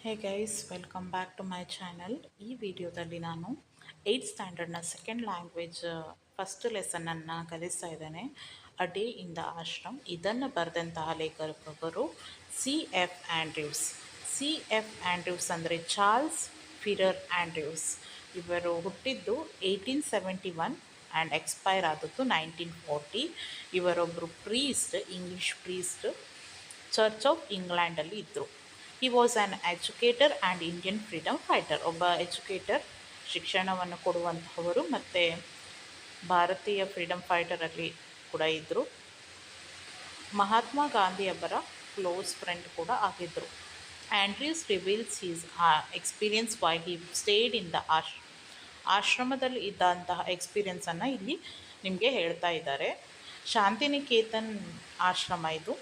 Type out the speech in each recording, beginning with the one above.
Hey guys, welcome back to my channel. ಈ ವಿಡಿಯೋದಲ್ಲಿ ನಾನು 8th ಸ್ಟ್ಯಾಂಡರ್ಡ್ನ ಸೆಕೆಂಡ್ ಲ್ಯಾಂಗ್ವೇಜ್ ಫಸ್ಟ್ ಲೆಸನನ್ನು ಕಲಿಸ್ತಾ ಇದ್ದೇನೆ. A day in the ashram. ಇದನ್ನು ಬರೆದಂತಹ ಲೇಖಕರು C.F. ಆಂಡ್ರ್ಯೂಸ್. C.F. ಆಂಡ್ರ್ಯೂಸ್ ಅಂದರೆ ಚಾರ್ಲ್ಸ್ ಫಿರರ್ ಆಂಡ್ರ್ಯೂಸ್. ಇವರು ಹುಟ್ಟಿದ್ದು 1871 ಆ್ಯಂಡ್ ಎಕ್ಸ್ಪೈರ್ ಆದದ್ದು 1940. ಇವರೊಬ್ಬರು priest, English priest, church of ಇಂಗ್ಲೆಂಡಲ್ಲಿ ಇದ್ದರು. He was an educator and Indian freedom fighter. ಒಬ್ಬ ಎಜುಕೇಟರ್, ಶಿಕ್ಷಣವನ್ನು ಕೊಡುವಂತಹವರು, ಮತ್ತು ಭಾರತೀಯ ಫ್ರೀಡಮ್ ಫೈಟರಲ್ಲಿ ಕೂಡ ಇದ್ದರು. ಮಹಾತ್ಮ ಗಾಂಧಿಯವರ ಕ್ಲೋಸ್ ಫ್ರೆಂಡ್ ಕೂಡ ಆಗಿದ್ದರು. Andrews reveals his experience why he stayed in the ಆಶ್ರಮದಲ್ಲಿ ಇದ್ದಂತಹ ಎಕ್ಸ್ಪೀರಿಯನ್ಸನ್ನು ಇಲ್ಲಿ ನಿಮಗೆ ಹೇಳ್ತಾ ಇದ್ದಾರೆ. ಶಾಂತಿನಿಕೇತನ್ ಆಶ್ರಮ ಇದು.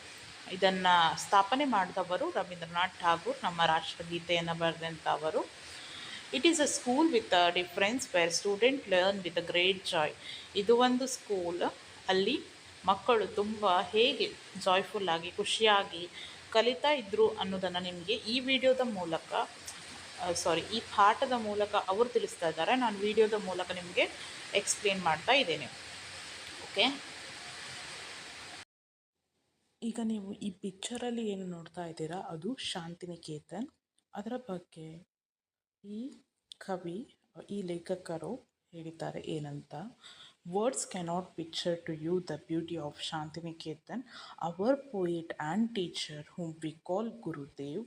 ಇದನ್ನು ಸ್ಥಾಪನೆ ಮಾಡಿದವರು ರವೀಂದ್ರನಾಥ್ ಠಾಗೂರ್, ನಮ್ಮ ರಾಷ್ಟ್ರಗೀತೆಯನ್ನು ಬರೆದಂಥವರು. It is a school with a difference where student learn with a great joy. ಇದು ಒಂದು ಸ್ಕೂಲ್, ಅಲ್ಲಿ ಮಕ್ಕಳು ತುಂಬ ಹೇಗೆ ಜಾಯ್ಫುಲ್ಲಾಗಿ, ಖುಷಿಯಾಗಿ ಕಲಿತಾ ಇದ್ದರು ಅನ್ನೋದನ್ನು ನಿಮಗೆ ಈ ವಿಡಿಯೋದ ಮೂಲಕ ಈ ಪಾಠದ ಮೂಲಕ ಅವರು ತಿಳಿಸ್ತಾ ಇದ್ದಾರೆ. ನಾನು ವಿಡಿಯೋದ ಮೂಲಕ ನಿಮಗೆ ಎಕ್ಸ್ಪ್ಲೇನ್ ಮಾಡ್ತಾ ಇದ್ದೇನೆ. ಓಕೆ, ಈಗ ನೀವು ಈ ಪಿಕ್ಚರಲ್ಲಿ ಏನು ನೋಡ್ತಾ ಇದ್ದೀರಾ ಅದು ಶಾಂತಿನಿಕೇತನ್. ಅದರ ಬಗ್ಗೆ ಈ ಕವಿ, ಈ ಲೇಖಕರು ಹೇಳಿದ್ದಾರೆ ಏನಂತ. Words cannot picture to you the beauty of Shantiniketan. Our poet and teacher whom we call Gurudev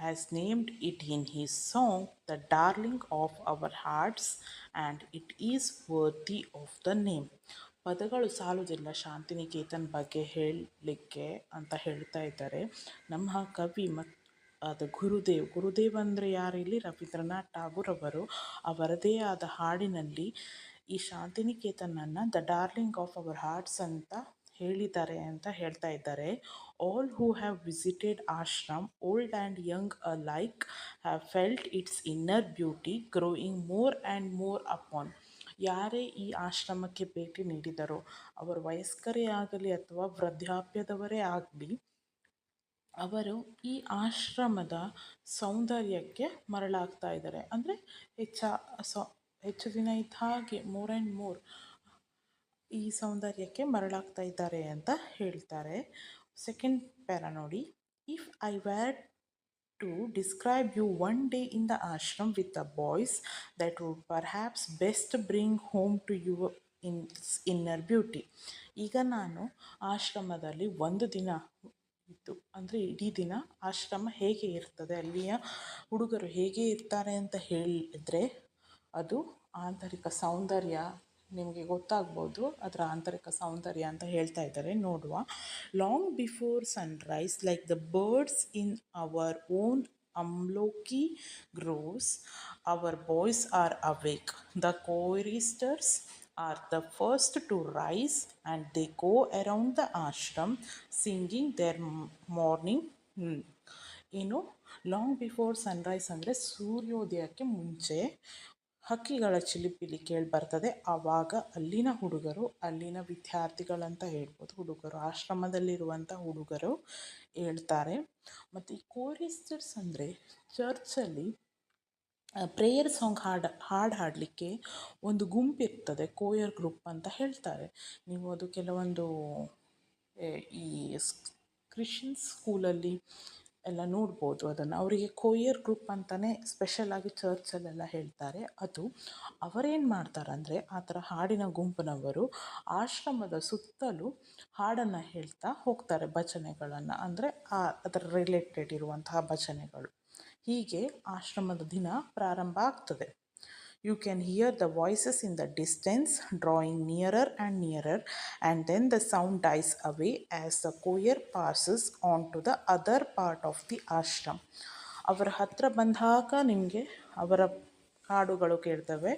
has named it in his song the darling of our hearts and it is worthy of the name. ಪದಗಳು ಸಾಲುವುದಿಲ್ಲ ಶಾಂತಿನಿಕೇತನ್ ಬಗ್ಗೆ ಹೇಳಲಿಕ್ಕೆ ಅಂತ ಹೇಳ್ತಾ ಇದ್ದಾರೆ ನಮ್ಮ ಕವಿ. ಅದು ಗುರುದೇವ್ ಅಂದರೆ ಯಾರು ಇಲ್ಲಿ? ರವೀಂದ್ರನಾಥ್ ಠಾಗೂರ್ ಅವರು. ಅವರದೇ ಆದ ಹಾಡಿನಲ್ಲಿ ಈ ಶಾಂತಿನಿಕೇತನನ್ನು the darling of our hearts ಅಂತ ಹೇಳಿದ್ದಾರೆ ಅಂತ ಹೇಳ್ತಾ ಇದ್ದಾರೆ. All who have visited ashram, old and young alike, have felt its inner beauty growing more and more upon. ಯಾರೇ ಈ ಆಶ್ರಮಕ್ಕೆ ಭೇಟಿ ನೀಡಿದರೋ, ಅವರು ವಯಸ್ಕರೇ ಆಗಲಿ ಅಥವಾ ವೃದ್ಧಾಪ್ಯದವರೇ ಆಗಲಿ, ಅವರು ಈ ಆಶ್ರಮದ ಸೌಂದರ್ಯಕ್ಕೆ ಮರಳಾಗ್ತಾ ಇದ್ದಾರೆ. ಅಂದರೆ ಹೆಚ್ಚು ದಿನ ಇದ್ದ ಹಾಗೆ ಮೋರ್ ಆ್ಯಂಡ್ ಮೋರ್ ಈ ಸೌಂದರ್ಯಕ್ಕೆ ಮರಳಾಗ್ತಾ ಇದ್ದಾರೆ ಅಂತ ಹೇಳ್ತಾರೆ. ಸೆಕೆಂಡ್ ಪ್ಯಾರಾ ನೋಡಿ. If I where to describe you one day in the ashram with the boys, that would perhaps best bring home to you in inner beauty. ಈಗ ನಾನು ಆಶ್ರಮದಲ್ಲಿ ಒಂದು ದಿನ ಇತ್ತು ಅಂದರೆ ಇಡೀ ದಿನ ಆಶ್ರಮ ಹೇಗೆ ಇರ್ತದೆ, ಅಲ್ಲಿಯ ಹುಡುಗರು ಹೇಗೆ ಇರ್ತಾರೆ ಅಂತ ಹೇಳಿದರೆ ಅದು ಆಂತರಿಕ ಸೌಂದರ್ಯ ನಿಮಗೆ ಗೊತ್ತಾಗ್ಬೋದು. ಅದರ ಆಂತರಿಕ ಸೌಂದರ್ಯ ಅಂತ ಹೇಳ್ತಾ ಇದ್ದಾರೆ. ನೋಡುವ. Long before Sunrise, like the birds in our own amloki grows, our boys are awake. The choristers are the first to rise and they go around the ashram singing their morning ಏನು long before Sunrise ಅಂದರೆ ಸೂರ್ಯೋದಯಕ್ಕೆ ಮುಂಚೆ ಹಕ್ಕಿಗಳ ಚಿಲಿಪಿಲಿ ಕೇಳಿ ಬರ್ತದೆ. ಆವಾಗ ಅಲ್ಲಿನ ಹುಡುಗರು, ಅಲ್ಲಿನ ವಿದ್ಯಾರ್ಥಿಗಳಂತ ಹೇಳ್ಬೋದು, ಹುಡುಗರು, ಆಶ್ರಮದಲ್ಲಿರುವಂಥ ಹುಡುಗರು ಹೇಳ್ತಾರೆ. ಮತ್ತು ಈ ಕೋರಿಸ್ಟರ್ಸ್ ಅಂದರೆ ಚರ್ಚಲ್ಲಿ ಪ್ರೇಯರ್ ಸಾಂಗ್ ಹಾಡಲಿಕ್ಕೆ ಒಂದು ಗುಂಪಿರ್ತದೆ, ಕೋಯರ್ ಗ್ರೂಪ್ ಅಂತ ಹೇಳ್ತಾರೆ. ನೀವು ಅದು ಕೆಲವೊಂದು ಈ ಕ್ರಿಶ್ಚಿಯನ್ ಸ್ಕೂಲಲ್ಲಿ ಎಲ್ಲ ನೋಡ್ಬೋದು ಅದನ್ನು. ಅವರಿಗೆ ಕೋಯರ್ ಗ್ರೂಪ್ ಅಂತಲೇ ಸ್ಪೆಷಲಾಗಿ ಚರ್ಚಲ್ಲೆಲ್ಲ ಹೇಳ್ತಾರೆ. ಅದು ಅವರೇನು ಮಾಡ್ತಾರಂದರೆ, ಆ ಥರ ಹಾಡಿನ ಗುಂಪಿನವರು ಆಶ್ರಮದ ಸುತ್ತಲೂ ಹಾಡನ್ನು ಹೇಳ್ತಾ ಹೋಗ್ತಾರೆ, ಭಜನೆಗಳನ್ನು, ಅಂದರೆ ಅದರ ರಿಲೇಟೆಡ್ ಇರುವಂತಹ ಭಜನೆಗಳು. ಹೀಗೆ ಆಶ್ರಮದ ದಿನ ಪ್ರಾರಂಭ ಆಗ್ತದೆ. You can hear the voices in the distance drawing nearer and nearer, and then the sound dies away as the choir passes on to the other part of the ashram. ಅವರ ಹತ್ರ ಬಂದಾಗ ನಿಮಗೆ ಅವರ ಹಾಡುಗಳು ಕೇಳ್ತವೆ.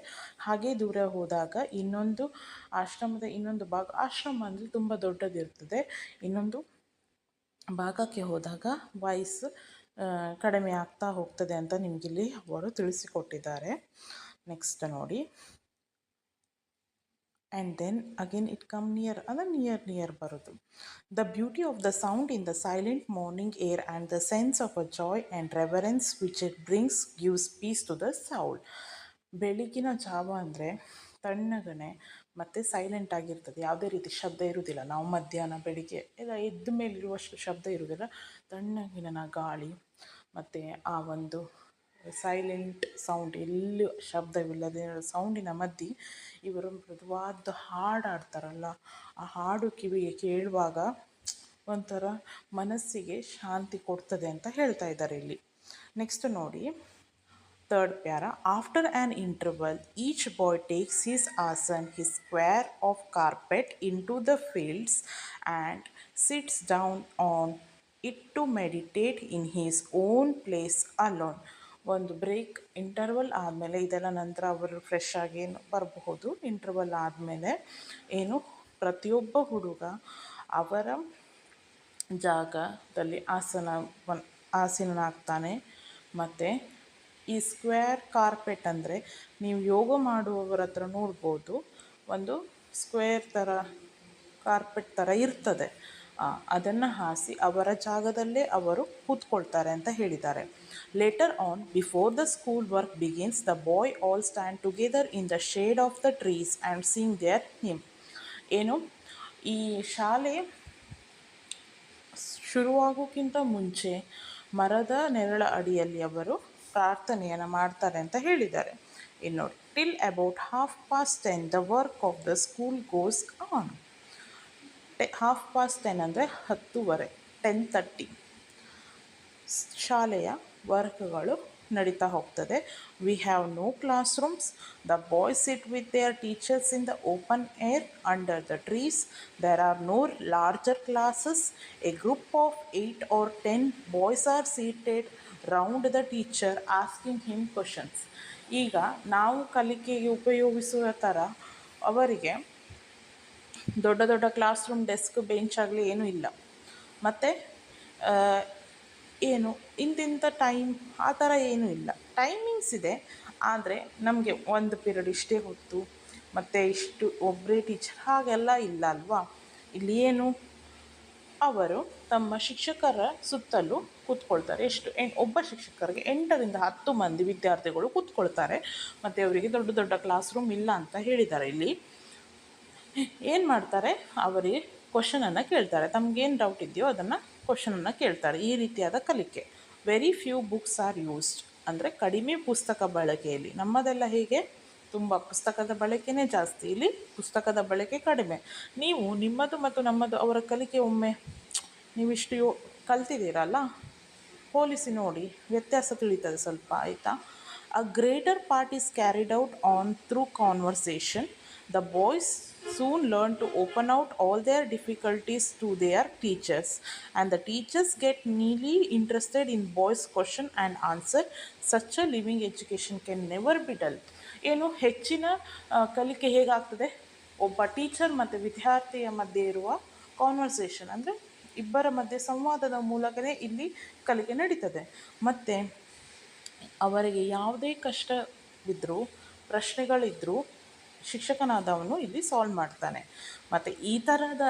ಹಾಗೆ ದೂರ ಹೋದಾಗ ಇನ್ನೊಂದು ಆಶ್ರಮದ ಇನ್ನೊಂದು ಭಾಗ, ಆಶ್ರಮ ಅಂದರೆ ತುಂಬ ದೊಡ್ಡದಿರ್ತದೆ, ಇನ್ನೊಂದು ಭಾಗಕ್ಕೆ ಹೋದಾಗ ವಾಯ್ಸ್ ಕಡಿಮೆ ಆಗ್ತಾ ಹೋಗ್ತದೆ ಅಂತ ನಿಮಗಿಲ್ಲಿ ಅವರು ತಿಳಿಸಿಕೊಟ್ಟಿದ್ದಾರೆ. ನೆಕ್ಸ್ಟ್ ನೋಡಿ. and then again it come near and near ಬರೋದು. The beauty of the sound in the silent morning air and the sense of a joy and reverence which it brings gives peace to the soul. ಬೆಳಗಿನ ಜಾವ ಅಂದರೆ ತಣ್ಣಗನೆ ಮತ್ತು silent ಆಗಿರ್ತದೆ, ಯಾವುದೇ ರೀತಿ ಶಬ್ದ ಇರುವುದಿಲ್ಲ. ನಾವು ಮಧ್ಯಾಹ್ನ ಬೆಳಿಗ್ಗೆ ಎಲ್ಲ ಎದ್ದ ಮೇಲಿರುವಷ್ಟು ಶಬ್ದ ಇರುವುದಿಲ್ಲ, ತಣ್ಣಗಿನ ಗಾಳಿ ಮತ್ತು ಆ ಒಂದು ಸೈಲೆಂಟ್ ಸೌಂಡ್, ಎಲ್ಲೂ ಶಬ್ದವಿಲ್ಲದೆ ಸೌಂಡಿನ ಮಧ್ಯೆ ಇವರು ಮೃದುವಾದ ಹಾಡು ಹಾಡ್ತಾರಲ್ಲ, ಆ ಹಾಡು ಕಿವಿಗೆ ಕೇಳುವಾಗ ಒಂಥರ ಮನಸ್ಸಿಗೆ ಶಾಂತಿ ಕೊಡ್ತದೆ ಅಂತ ಹೇಳ್ತಾ ಇದ್ದಾರೆ ಇಲ್ಲಿ. ನೆಕ್ಸ್ಟ್ ನೋಡಿ, third para. After an interval each boy takes his asan, his square of carpet into the fields and sits down on it to meditate in his own place alone. ಒಂದು ಬ್ರೇಕ್, ಇಂಟರ್ವಲ್ ಆದಮೇಲೆ, ಇದೆಲ್ಲ ನಂತರ ಅವರು fresh ಆಗಿ ಏನು ಬರಬಹುದು. Interval ಆದಮೇಲೆ ಏನು ಪ್ರತಿಯೊಬ್ಬ ಹುಡುಗ ಅವರ ಜಾಗದಲ್ಲಿ ಆಸೀನನಾಗ್ತಾನೆ. ಮತ್ತು ಈ ಸ್ಕ್ವೇರ್ ಕಾರ್ಪೆಟ್ ಅಂದರೆ ನೀವು ಯೋಗ ಮಾಡುವವರ ಹತ್ರ ನೋಡ್ಬೋದು, ಒಂದು ಸ್ಕ್ವೇರ್ ಥರ ಕಾರ್ಪೆಟ್ ಥರ ಇರ್ತದೆ, ಅದನ್ನು ಹಾಸಿ ಅವರ ಜಾಗದಲ್ಲೇ ಅವರು ಕೂತ್ಕೊಳ್ತಾರೆ ಅಂತ ಹೇಳಿದ್ದಾರೆ. Later on before the school work begins the boy all stand together in the shade of the trees and sing their hymn. ಏನು, ಈ ಶಾಲೆ ಶುರುವಾಗೋಕ್ಕಿಂತ ಮುಂಚೆ ಮರದ ನೆರಳ ಅಡಿಯಲ್ಲಿ ಅವರು ಪ್ರಾರ್ಥನೆಯನ್ನು ಮಾಡ್ತಾರೆ ಅಂತ ಹೇಳಿದ್ದಾರೆ. ಇನ್ನು ನೋಡಿ, till about 10:30 the work of the school goes on. 10:30 ಅಂದರೆ 10:30, 10:30 ಶಾಲೆಯ ವರ್ಕ್ಗಳು ನಡೀತಾ ಹೋಗ್ತದೆ. We have no classrooms. The boys sit with their teachers in the open air under the trees. There are no larger classes. A group of 8 or 10 boys are seated round the teacher asking him questions. ಈಗ ನಾವು ಕಲಿಕೆಗೆ ಉಪಯೋಗಿಸುವ ಥರ ಅವರಿಗೆ ದೊಡ್ಡ ದೊಡ್ಡ class room, desk, bench ಆಗಲಿ ಏನೂ ಇಲ್ಲ. ಮತ್ತು ಏನು ಇಂತಿಂಥ ಟೈಮ್ ಆ ಥರ ಏನೂ ಇಲ್ಲ. ಟೈಮಿಂಗ್ಸ್ ಇದೆ, ಆದರೆ ನಮಗೆ ಒಂದು ಪೀರಿಯಡ್ ಇಷ್ಟೇ ಹೊತ್ತು ಮತ್ತು ಇಷ್ಟು ಒಬ್ಬರೇ ಟೀಚರ್ ಹಾಗೆಲ್ಲ ಇಲ್ಲ ಅಲ್ವಾ. ಇಲ್ಲಿ ಏನು, ಅವರು ತಮ್ಮ ಶಿಕ್ಷಕರ ಸುತ್ತಲೂ ಕೂತ್ಕೊಳ್ತಾರೆ. ಎಷ್ಟು ಒಬ್ಬ ಶಿಕ್ಷಕರಿಗೆ 8ರಿಂದ 10 ಮಂದಿ ವಿದ್ಯಾರ್ಥಿಗಳು ಕೂತ್ಕೊಳ್ತಾರೆ. ಮತ್ತು ಅವರಿಗೆ ದೊಡ್ಡ ದೊಡ್ಡ ಕ್ಲಾಸ್ ರೂಮ್ ಇಲ್ಲ ಅಂತ ಹೇಳಿದ್ದಾರೆ. ಇಲ್ಲಿ ಏನು ಮಾಡ್ತಾರೆ, ಅವರಿಗೆ ಕ್ವಶನನ್ನು ಕೇಳ್ತಾರೆ. ತಮಗೇನು ಡೌಟ್ ಇದೆಯೋ ಅದನ್ನು ಕ್ವಶನನ್ನು ಕೇಳ್ತಾರೆ. ಈ ರೀತಿಯಾದ ಕಲಿಕೆ. Very few books are used ಅಂದರೆ ಕಡಿಮೆ ಪುಸ್ತಕ ಬಳಕೆಯಲ್ಲಿ. ನಮ್ಮದೆಲ್ಲ ಹೇಗೆ ತುಂಬ ಪುಸ್ತಕದ ಬಳಕೆನೇ ಜಾಸ್ತಿ, ಇಲ್ಲಿ ಪುಸ್ತಕದ ಬಳಕೆ ಕಡಿಮೆ. ನೀವು ನಿಮ್ಮದು ಮತ್ತು ನಮ್ಮದು ಅವರ ಕಲಿಕೆ ಒಮ್ಮೆ ನೀವಿಷ್ಟು ಕಲ್ತಿದ್ದೀರಲ್ಲ, ಹೋಲಿಸಿ ನೋಡಿ, ವ್ಯತ್ಯಾಸ ತಿಳಿತದೆ ಸ್ವಲ್ಪ, ಆಯಿತಾ. ಅ greater part is carried out on through conversation. The boys soon learn to open out all their difficulties to their teachers, and the teachers get nearly interested in boys' question and answer. Such a living education can never be dull. ಏನು ಹೆಚ್ಚಿನ ಕಲಿಕೆ ಹೇಗಾಗ್ತದೆ, ಒಬ್ಬ teacher ಮತ್ತು ವಿದ್ಯಾರ್ಥಿಯ ಮಧ್ಯೆ ಇರುವ conversation ಅಂದರೆ ಇಬ್ಬರ ಮಧ್ಯೆ ಸಂವಾದದ ಮೂಲಕವೇ ಇಲ್ಲಿ ಕಲಿಕೆ ನಡೀತದೆ. ಮತ್ತು ಅವರಿಗೆ ಯಾವುದೇ ಕಷ್ಟವಿದ್ದರೂ, ಪ್ರಶ್ನೆಗಳಿದ್ದರೂ ಶಿಕ್ಷಕನಾದವನು ಇಲ್ಲಿ ಸಾಲ್ವ್ ಮಾಡ್ತಾನೆ. ಮತ್ತು ಈ ಥರದ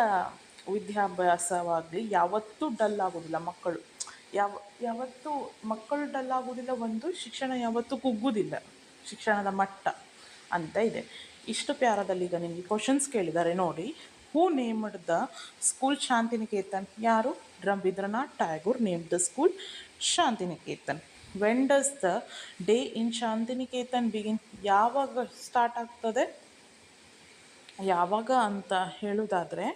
ವಿದ್ಯಾಭ್ಯಾಸವಾಗಲಿ ಯಾವತ್ತೂ ಡಲ್ ಆಗೋದಿಲ್ಲ ಮಕ್ಕಳು. ಯಾವತ್ತೂ ಮಕ್ಕಳು ಡಲ್ ಆಗೋದಿಲ್ಲ. ಒಂದು ಶಿಕ್ಷಣ ಯಾವತ್ತೂ ಕುಗ್ಗೋದಿಲ್ಲ, ಶಿಕ್ಷಣದ ಮಟ್ಟ ಅಂತ ಇದೆ. ಇಷ್ಟು ಪ್ಯಾರದಲ್ಲಿ ಈಗ ನಿಮಗೆ ಕ್ವಶನ್ಸ್ ಕೇಳಿದ್ದಾರೆ ನೋಡಿ. Who named the school Shantiniketan? ಯಾರು? Rabindranath Tagore named the school Shantiniketan. When does the day in Shantiniketan begin? ಯಾವಾಗ ಸ್ಟಾರ್ಟ್ ಆಗ್ತದೆ, ಯಾವಾಗ ಅಂತ ಹೇಳೋದಾದರೆ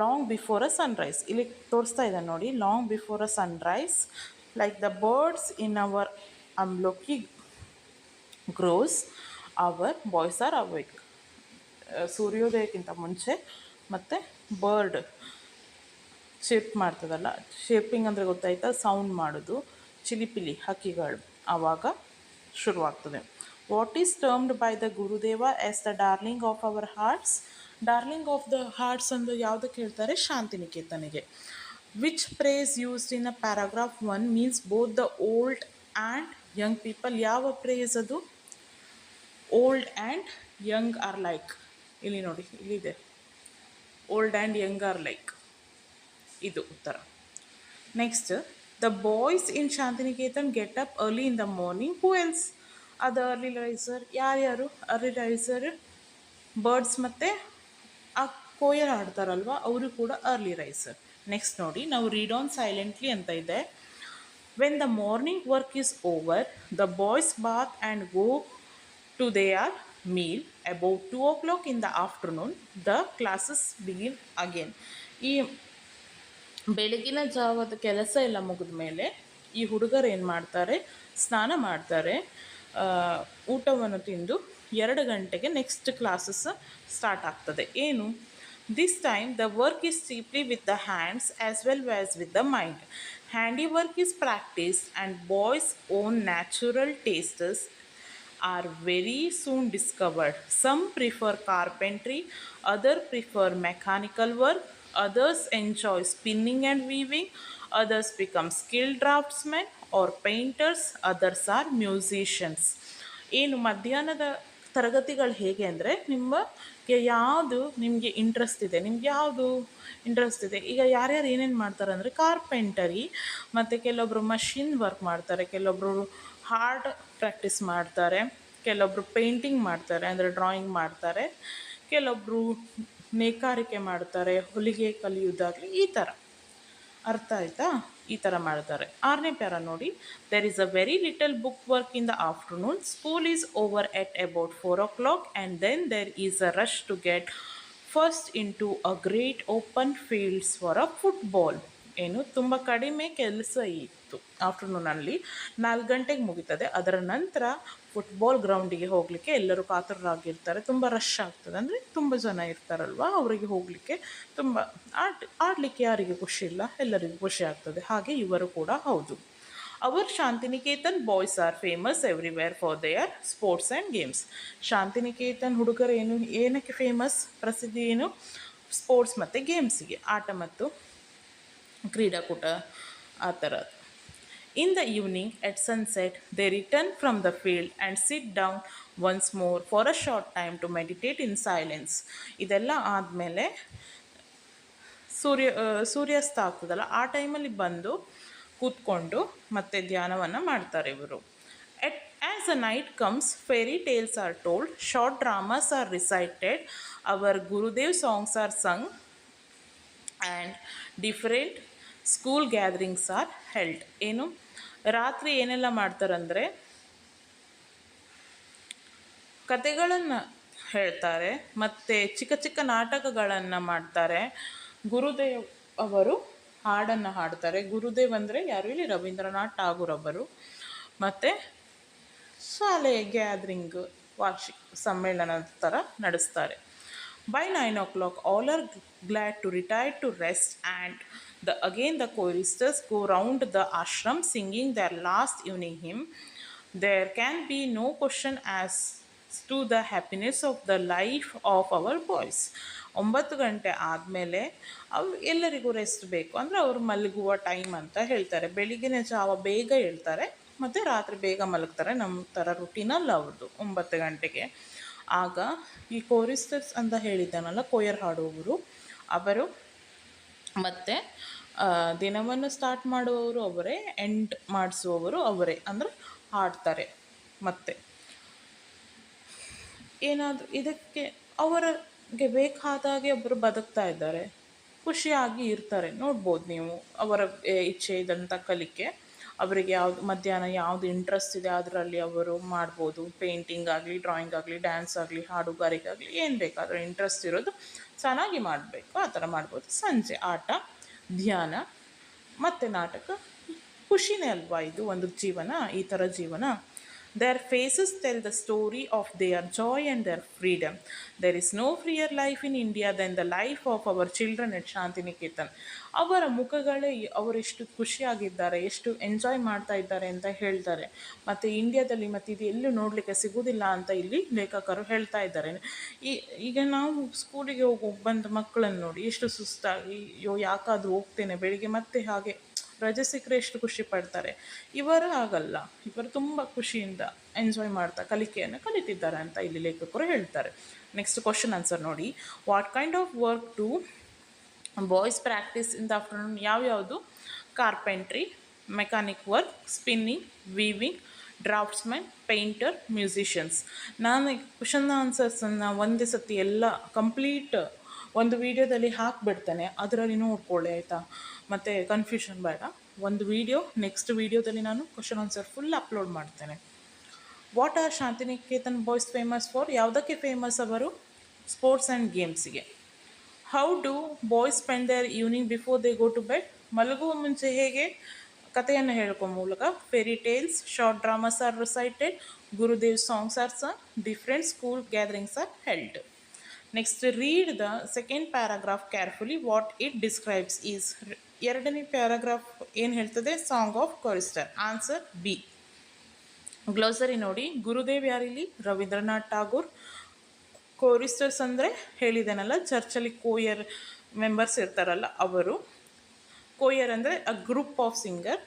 ಲಾಂಗ್ ಬಿಫೋರ್ ಅ ಸನ್ರೈಸ್. ಇಲ್ಲಿ ತೋರಿಸ್ತಾ ಇದೆ ನೋಡಿ, long before a sunrise, like the birds in our amloki groves our boys are awake. ಸೂರ್ಯೋದಯಕ್ಕಿಂತ ಮುಂಚೆ ಮತ್ತು ಬರ್ಡ್ ಶಿರ್ಪ್ ಮಾಡ್ತದಲ್ಲ, ಶಿರ್ಪಿಂಗ್ ಅಂದರೆ ಗೊತ್ತಾಯ್ತಾ, ಸೌಂಡ್ ಮಾಡೋದು, ಚಿಲಿಪಿಲಿ ಹಕ್ಕಿಗಳು, ಆವಾಗ ಶುರುವಾಗ್ತದೆ. What is termed by the Gurudeva as the darling of our hearts? Darling of the hearts ಅಂದರೆ ಯಾವುದಕ್ಕೆ ಹೇಳ್ತಾರೆ? ಶಾಂತಿನಿಕೇತನಿಗೆ. Which phrase used in a paragraph 1 means both the old and young people? ಯಾವ ಪ್ರೇಸ್ ಅದು? Old and young are like. ಇಲ್ಲಿ ನೋಡಿ, ಇಲ್ಲಿದೆ old and young are like, ಇದು ಉತ್ತರ. Next, the boys in Shantiniketan get up early in the morning. Who else ಅದು early riser? ಯಾರ್ಯಾರು early riser? Birds ಮತ್ತು ಆ ಕೋಯರ್ ಆಡ್ತಾರಲ್ವ ಅವರು ಕೂಡ ಅರ್ಲಿ ರೈಸರ್. ನೆಕ್ಸ್ಟ್ ನೋಡಿ, ನಾವು ರೀಡ್ ಆನ್ ಸೈಲೆಂಟ್ಲಿ ಅಂತ ಇದೆ. When the morning work is over, the boys bathe and go to their meal. About 2 o'clock in the afternoon, the classes begin again. ಈ ಬೆಳಗಿನ ಜಾವದ ಕೆಲಸ ಎಲ್ಲ ಮುಗಿದ ಮೇಲೆ ಈ ಹುಡುಗರು ಏನು ಮಾಡ್ತಾರೆ, ಸ್ನಾನ ಮಾಡ್ತಾರೆ, ಊಟವನ್ನು ತಿಂದು 2 ಗಂಟೆಗೆ ನೆಕ್ಸ್ಟ್ ಕ್ಲಾಸಸ್ ಸ್ಟಾರ್ಟ್ ಆಗ್ತದೆ. ಏನು? This time the work is chiefly with the hands as well as with the mind. Handy work is practice and boys own natural tastes are very soon discovered. Some prefer carpentry, others prefer mechanical work, others enjoy spinning and weaving, others become skilled draftsmen or painters, others are musicians. ಏನು ಮಧ್ಯಾಹ್ನದ ತರಗತಿಗಳು ಹೇಗೆ ಅಂದರೆ, ನಿಮಗೆ ಯಾವುದು ನಿಮಗೆ interest ಇದೆ, ಈಗ ಯಾರ್ಯಾರು ಏನೇನು ಮಾಡ್ತಾರೆ ಅಂದರೆ, ಕಾರ್ಪೆಂಟರಿ ಮತ್ತು ಕೆಲವೊಬ್ಬರು ಮಷಿನ್ ವರ್ಕ್ ಮಾಡ್ತಾರೆ, ಕೆಲವೊಬ್ಬರು ಹಾರ್ಡ್ ಪ್ರಾಕ್ಟೀಸ್ ಮಾಡ್ತಾರೆ, ಕೆಲವೊಬ್ಬರು ಪೇಂಟಿಂಗ್ ಮಾಡ್ತಾರೆ ಅಂದರೆ ಡ್ರಾಯಿಂಗ್ ಮಾಡ್ತಾರೆ, ಕೆಲವೊಬ್ಬರು ನೇಕಾರಿಕೆ ಮಾಡ್ತಾರೆ, ಹೊಲಿಗೆ ಕಲಿಯೋದಾಗಲಿ, ಈ ಥರ. ಅರ್ಥ ಆಯ್ತಾ? ಈ ಥರ ಮಾಡ್ತಾರೆ. 6ನೇ ಪ್ಯಾರ ನೋಡಿ, there is a very little book work in the afternoon. School is over at about 4 o'clock and then there is a rush to get first into a great open fields for a football. ಏನು, ತುಂಬ ಕಡಿಮೆ ಕೆಲಸ ಇತ್ತು ಆಫ್ಟರ್ನೂನಲ್ಲಿ, 4 ಗಂಟೆಗೆ ಮುಗೀತದೆ. ಅದರ ನಂತರ football ಗ್ರೌಂಡಿಗೆ ಹೋಗಲಿಕ್ಕೆ ಎಲ್ಲರೂ ಕಾತರರಾಗಿರ್ತಾರೆ. ತುಂಬ ರಶ್ ಆಗ್ತದೆ, ಅಂದರೆ ತುಂಬ ಜನ ಇರ್ತಾರಲ್ವ, ಅವರಿಗೆ ಹೋಗಲಿಕ್ಕೆ ತುಂಬ ಆಡಲಿಕ್ಕೆ ಯಾರಿಗೆ ಖುಷಿ ಇಲ್ಲ, ಎಲ್ಲರಿಗೂ ಖುಷಿ ಆಗ್ತದೆ. ಹಾಗೆ ಇವರು ಕೂಡ ಹೌದು. Our Shantiniketan boys are famous everywhere for their sports and games. Shantiniketan ಹುಡುಗರು ಏನಕ್ಕೆ ಫೇಮಸ್, ಪ್ರಸಿದ್ಧಿ ಏನು? ಸ್ಪೋರ್ಟ್ಸ್ ಮತ್ತು ಗೇಮ್ಸಿಗೆ, ಆಟ ಮತ್ತು ಕ್ರೀಡಾಕೂಟ ಆ ಥರ. In the evening at sunset, they return from the field and sit down once more for a short time to meditate in silence. ಇದೆಲ್ಲ ಆದಮೇಲೆ ಸೂರ್ಯಾಸ್ತ ಆಗ್ತದಲ್ಲ, ಆ ಟೈಮಲ್ಲಿ ಬಂದು ಕೂತ್ಕೊಂಡು ಮತ್ತೆ ಧ್ಯಾನವನ್ನು ಮಾಡ್ತಾರೆ ಇವರು. As the night comes, fairy tales are told, short dramas are recited, our Gurudev songs are sung, and different school gatherings are held. ಏನು, ರಾತ್ರಿ ಏನೆಲ್ಲ ಮಾಡ್ತಾರಂದರೆ, ಕತೆಗಳನ್ನು ಹೇಳ್ತಾರೆ, ಮತ್ತು ಚಿಕ್ಕ ಚಿಕ್ಕ ನಾಟಕಗಳನ್ನು ಮಾಡ್ತಾರೆ. ಗುರುದೇವ್ ಅವರು ಹಾಡನ್ನು ಹಾಡ್ತಾರೆ. ಗುರುದೇವ್ ಅಂದರೆ ಯಾರು ಇಲ್ಲಿ? ರವೀಂದ್ರನಾಥ್ ಠಾಗೂರ್ ಅವರು. ಮತ್ತು ಶಾಲೆ ಗ್ಯಾದರಿಂಗ್, ವಾರ್ಷಿಕ ಸಮ್ಮೇಳನದ ಥರ ನಡೆಸ್ತಾರೆ. By 9 o'clock, all are glad to retire to rest, and again the choristers go round the ashram singing their last evening hymn. There can be no question as to the happiness of the life of our boys. 9 ಗಂಟೆ ಆದಮೇಲೆ ಎಲ್ಲರಿಗೂ rest ಬೇಕು, ಅಂದರೆ ಅವರು ಮಲಗುವ time ಅಂತ ಹೇಳ್ತಾರೆ. ಬೆಳಿಗ್ಗಿನ ಜಾವ ಬೇಗ ಹೇಳ್ತಾರೆ ಮತ್ತು ರಾತ್ರಿ ಬೇಗ ಮಲಗ್ತಾರೆ. ನಮ್ಮ ಥರ ರುಟೀನಲ್ಲ ಅವ್ರದ್ದು. 9 ಗಂಟೆಗೆ ಆಗ ಈ ಕೋರಿಸ್ಟರ್ಸ್ ಅಂತ ಹೇಳಿದ್ದಾನಲ್ಲ, ಕೊಯರ್ ಹಾಡುವವರು, ಅವರು ಮತ್ತು ದಿನವನ್ನು ಸ್ಟಾರ್ಟ್ ಮಾಡುವವರು ಅವರೇ, ಎಂಡ್ ಮಾಡಿಸುವವರು ಅವರೇ, ಅಂದರೆ ಹಾಡ್ತಾರೆ. ಮತ್ತು ಏನಾದರೂ ಇದಕ್ಕೆ ಅವರಿಗೆ ಬೇಕಾದಾಗೆ ಒಬ್ಬರು ಬದುಕ್ತಾ ಇದ್ದಾರೆ, ಖುಷಿಯಾಗಿ ಇರ್ತಾರೆ. ನೋಡ್ಬೋದು ನೀವು ಅವರ ಇಚ್ಛೆ ಇದ್ದಂಥ ಕಲಿಕೆ. ಅವರಿಗೆ ಯಾವುದು ಮಧ್ಯಾಹ್ನ ಯಾವುದು ಇಂಟ್ರೆಸ್ಟ್ ಇದೆ ಅದರಲ್ಲಿ ಅವರು ಮಾಡ್ಬೋದು. ಪೇಂಟಿಂಗ್ ಆಗಲಿ, ಡ್ರಾಯಿಂಗ್ ಆಗಲಿ, ಡ್ಯಾನ್ಸ್ ಆಗಲಿ, ಹಾಡುಗಾರಿಕೆ ಆಗಲಿ, ಏನು ಬೇಕಾದರೂ ಇಂಟ್ರೆಸ್ಟ್ ಇರೋದು ಚೆನ್ನಾಗಿ ಮಾಡಬೇಕು, ಆ ಥರ ಮಾಡ್ಬೋದು. ಸಂಜೆ ಆಟ, ಧ್ಯಾನ ಮತ್ತು ನಾಟಕ. ಖುಷಿನೇ ಅಲ್ವಾ ಇದು ಒಂದು ಜೀವನ, ಈ ಥರ ಜೀವನ. Their faces tell the story of their joy and their freedom. There is no freer life in India than the life of our children at Shantiniketan. ಅವರ ಮುಖಗಳೇ ಅವರೆಷ್ಟು ಖುಷಿಯಾಗಿದ್ದಾರೆ, ಎಷ್ಟು ಎಂಜಾಯ್ ಮಾಡ್ತಾ ಇದ್ದಾರೆ ಅಂತ ಹೇಳ್ತಾರೆ. ಮತ್ತು ಇಂಡಿಯಾದಲ್ಲಿ ಮತ್ತು ಇದು ಎಲ್ಲೂ ನೋಡಲಿಕ್ಕೆ ಸಿಗೋದಿಲ್ಲ ಅಂತ ಇಲ್ಲಿ ಲೇಖಕರು ಹೇಳ್ತಾ ಇದ್ದಾರೆ. ಈಗ ನಾವು ಸ್ಕೂಲಿಗೆ ಬಂದ ಮಕ್ಕಳನ್ನು ನೋಡಿ ಎಷ್ಟು ಸುಸ್ತಾಗಿ, ಯಾಕಾದರೂ ಹೋಗ್ತೇನೆ ಬೆಳಿಗ್ಗೆ ಮತ್ತೆ ಹಾಗೆ ರಜೆ ಸಿಕ್ಕರೆ ಎಷ್ಟು ಖುಷಿ ಪಡ್ತಾರೆ. ಇವರು ಆಗಲ್ಲ, ಇವರು ತುಂಬ ಖುಷಿಯಿಂದ ಎಂಜಾಯ್ ಮಾಡ್ತಾ ಕಲಿಕೆಯನ್ನು ಕಲಿತಿದ್ದಾರೆ ಅಂತ ಇಲ್ಲಿ ಲೇಖಕರು ಹೇಳ್ತಾರೆ. ನೆಕ್ಸ್ಟ್ ಕ್ವಶನ್ ಆನ್ಸರ್ ನೋಡಿ. What kind of work do boys practice in the afternoon? ಯಾವ್ಯಾವುದು? Carpentry, mechanic work, spinning, weaving, draughtsman, painter, musicians. ನಾನು ಕ್ವಶನ್ ಆನ್ಸರ್ಸನ್ನು ಒಂದೇ ಸತಿ ಎಲ್ಲ ಕಂಪ್ಲೀಟ್ ಒಂದು ವೀಡಿಯೋದಲ್ಲಿ ಹಾಕಿಬಿಡ್ತೇನೆ, ಅದರಲ್ಲಿ ನೋಡ್ಕೊಳ್ಳಿ ಆಯಿತಾ, ಮತ್ತು ಕನ್ಫ್ಯೂಷನ್ ಬೇಡ. ಒಂದು ವೀಡಿಯೋ ನೆಕ್ಸ್ಟ್ ವೀಡಿಯೋದಲ್ಲಿ ನಾನು ಕ್ವಶನ್ ಆನ್ಸರ್ ಫುಲ್ ಅಪ್ಲೋಡ್ ಮಾಡ್ತೇನೆ. What are Shantiniketan boys famous for? ಯಾವುದಕ್ಕೆ ಫೇಮಸ್ ಅವರು? ಸ್ಪೋರ್ಟ್ಸ್ ಆ್ಯಂಡ್ ಗೇಮ್ಸಿಗೆ. How do boys spend their evening before they go to bed? ಮಲಗುವ ಮುಂಚೆ ಹೇಗೆ ಕಥೆಯನ್ನು ಹೇಳ್ಕೊ ಮೂಲಕ. Fairy tales, short dramas are recited, Gurudev songs are sung, different school gatherings are held. Next, read the second paragraph carefully. What it describes is? ಎರಡನೇ paragraph ಏನು ಹೇಳ್ತದೆ? Song of ಕೊರಿಸ್ಟರ್. Answer B. Glossary ನೋಡಿ. ಗುರುದೇವ್ ಯಾರಿಲ್ಲಿ? ರವೀಂದ್ರನಾಥ್ ಟಾಗೋರ್. ಕೋರಿಸ್ಟರ್ಸ್ ಅಂದರೆ ಹೇಳಿದ್ದೇನಲ್ಲ, ಚರ್ಚಲ್ಲಿ ಕೋಯರ್ ಮೆಂಬರ್ಸ್ ಇರ್ತಾರಲ್ಲ ಅವರು. KOER ಅಂದರೆ a group of singer,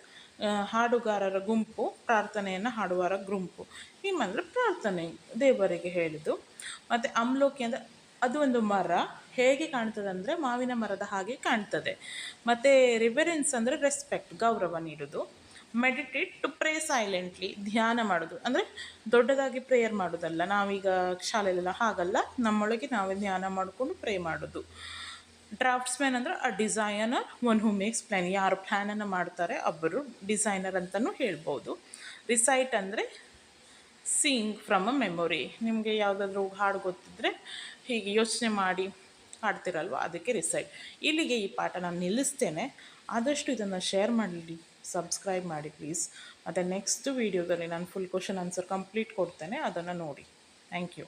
ಹಾಡುಗಾರರ ಗುಂಪು, ಪ್ರಾರ್ಥನೆಯನ್ನು ಹಾಡುವರ ಗುಂಪು. ಹಿಮ್ ಅಂದರೆ ಪ್ರಾರ್ಥನೆ, ದೇವರಿಗೆ ಹೇಳಿದ್ದು. ಮತ್ತು ಅಮ್ಲೋಕಿ ಅಂದರೆ ಅದು ಒಂದು ಮರ, ಹೇಗೆ ಕಾಣ್ತದೆ ಅಂದರೆ ಮಾವಿನ ಮರದ ಹಾಗೆ ಕಾಣ್ತದೆ. ಮತ್ತು ರಿವೆರೆನ್ಸ್ ಅಂದರೆ ರೆಸ್ಪೆಕ್ಟ್, ಗೌರವ ನೀಡೋದು. ಮೆಡಿಟೇಟ್, ಟು ಪ್ರೇ ಸೈಲೆಂಟ್ಲಿ, ಧ್ಯಾನ ಮಾಡೋದು ಅಂದರೆ ದೊಡ್ಡದಾಗಿ ಪ್ರೇಯರ್ ಮಾಡೋದಲ್ಲ, ನಾವೀಗ ಶಾಲೆಯಲ್ಲೆಲ್ಲ ಹಾಗಲ್ಲ, ನಮ್ಮೊಳಗೆ ನಾವೇ ಧ್ಯಾನ ಮಾಡಿಕೊಂಡು ಪ್ರೇ ಮಾಡೋದು. ಡ್ರಾಫ್ಟ್ಸ್ಮ್ಯಾನ್ ಅಂದರೆ ಅ designer, one who makes plan, ಯಾರು ಪ್ಲ್ಯಾನನ್ನು ಮಾಡ್ತಾರೆ ಅವರು ಡಿಸೈನರ್ ಅಂತಲೂ ಹೇಳ್ಬೋದು. ರಿಸೈಟ್ ಅಂದರೆ ಸಿಂಗ್ ಫ್ರಮ್ ಅ ಮೆಮೊರಿ, ನಿಮಗೆ ಯಾವುದಾದ್ರೂ ಹಾಡು ಗೊತ್ತಿದ್ದರೆ ಹೀಗೆ ಯೋಚನೆ ಮಾಡಿ ಹಾಡ್ತಿರಲ್ವ, ಅದಕ್ಕೆ ರಿಸೈಟ್. ಇಲ್ಲಿಗೆ ಈ ಪಾಠ ನಾನು ನಿಲ್ಲಿಸ್ತೇನೆ. ಆದಷ್ಟು ಇದನ್ನು ಶೇರ್ ಮಾಡಲಿ, ಸಬ್ಸ್ಕ್ರೈಬ್ ಮಾಡಿ ಪ್ಲೀಸ್. ಮತ್ತು ನೆಕ್ಸ್ಟ್ ವೀಡಿಯೋದಲ್ಲಿ ನಾನು ಫುಲ್ ಕ್ವಶನ್ ಆನ್ಸರ್ ಕಂಪ್ಲೀಟ್ ಕೊಡ್ತೇನೆ, ಅದನ್ನು ನೋಡಿ. Thank you.